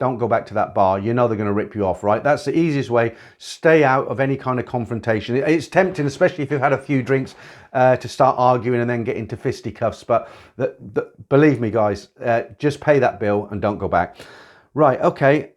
don't go back to that bar. You know they're going to rip you off, right? That's the easiest way. Stay out of any kind of confrontation. It's tempting, especially if you've had a few drinks, to start arguing and then get into fisticuffs. But believe me, guys, just pay that bill and don't go back. Right, okay.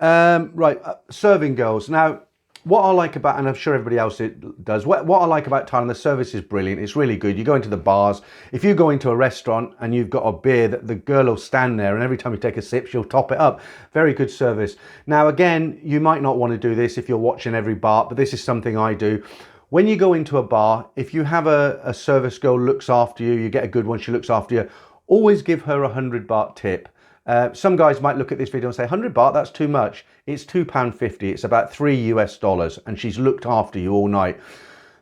Serving girls. Now, what I like about, and I'm sure everybody else does, what I like about Thailand, the service is brilliant. It's really good. You go into the bars. If you go into a restaurant and you've got a beer, that the girl will stand there, and every time you take a sip, she'll top it up. Very good service. Now, again, you might not want to do this if you're watching every bar, but this is something I do. When you go into a bar, if you have a service girl looks after you, you get a good one, she looks after you, always give her 100 baht tip. Some guys might look at this video and say, 100 baht, that's too much. It's £2.50. It's about $3 and she's looked after you all night.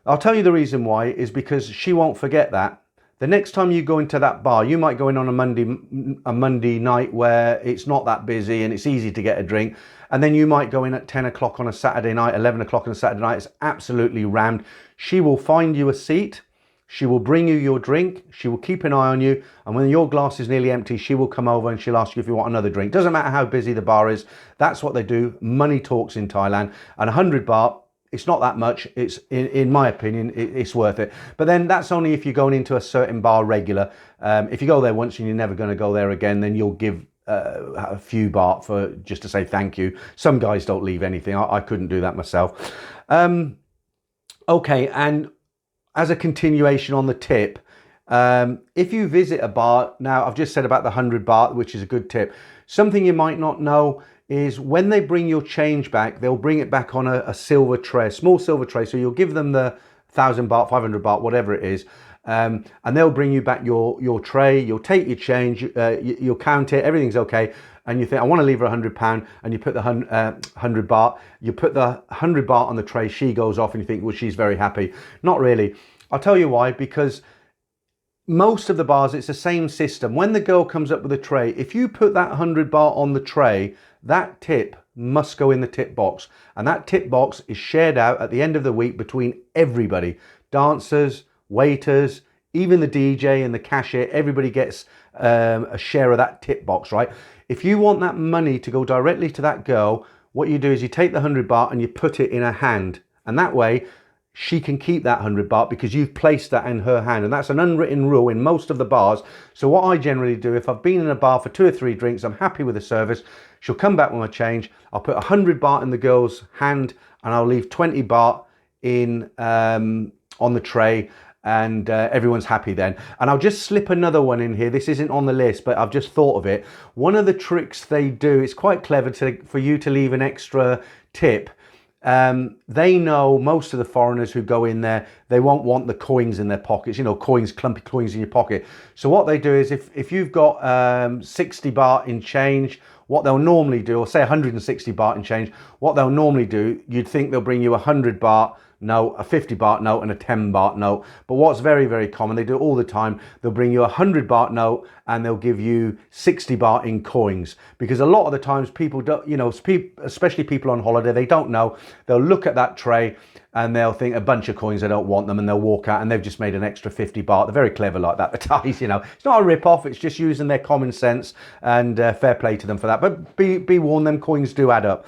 I'll tell you the reason why is because she won't forget that. The next time you go into that bar, you might go in on a Monday night where it's not that busy and it's easy to get a drink. And then you might go in at 10 o'clock on a Saturday night, 11 o'clock on a Saturday night. It's absolutely rammed. She will find you a seat. She will bring you your drink. She will keep an eye on you. And when your glass is nearly empty, she will come over and she'll ask you if you want another drink. Doesn't matter how busy the bar is. That's what they do. Money talks in Thailand. And 100 baht, it's not that much. It's, in my opinion, it's worth it. But then that's only if you're going into a certain bar regular. If you go there once and you're never going to go there again, then you'll give a few baht for just to say thank you. Some guys don't leave anything. I couldn't do that myself. Okay, and as a continuation on the tip, if you visit a bar, now I've just said about the 100 baht, which is a good tip. Something you might not know is when they bring your change back, they'll bring it back on a silver tray, a small silver tray. So you'll give them the 1,000 baht, 500 baht, whatever it is. And they'll bring you back your tray. You'll take your change, you'll count it, everything's okay. And you think, I want to leave her £100, and you put the 100 baht, you put the 100 baht on the tray, she goes off and you think, well, she's very happy. Not really. I'll tell you why, because most of the bars, it's the same system. When the girl comes up with a tray, if you put that 100 baht on the tray, that tip must go in the tip box. And that tip box is shared out at the end of the week between everybody. Dancers, waiters, even the DJ and the cashier, everybody gets a share of that tip box, right? If you want that money to go directly to that girl, what you do is you take the 100 baht and you put it in her hand. And that way, she can keep that 100 baht because you've placed that in her hand. And that's an unwritten rule in most of the bars. So what I generally do, if I've been in a bar for 2 or 3 drinks, I'm happy with the service, she'll come back with my change. I'll put 100 baht in the girl's hand and I'll leave 20 baht in on the tray. And everyone's happy then. And I'll just slip another one in here. This isn't on the list, but I've just thought of it. One of the tricks they do, it's quite clever for you to leave an extra tip. They know, most of the foreigners who go in there, they won't want the coins in their pockets, you know, clumpy coins in your pocket. So what they do is if you've got 60 baht in change, what they'll normally do, or say 160 baht in change, what they'll normally do, you'd think they'll bring you 100 baht note, a 50 baht note and a 10 baht note. But what's very, very common, they do it all the time, they'll bring you a 100 baht note and they'll give you 60 baht in coins. Because a lot of the times people don't, you know, especially people on holiday, they don't know. They'll look at that tray and they'll think a bunch of coins, they don't want them, and they'll walk out and they've just made an extra 50 baht. They're very clever like that, the Thais, you know. It's not a rip-off, it's just using their common sense, and fair play to them for that. But be warned, them coins do add up.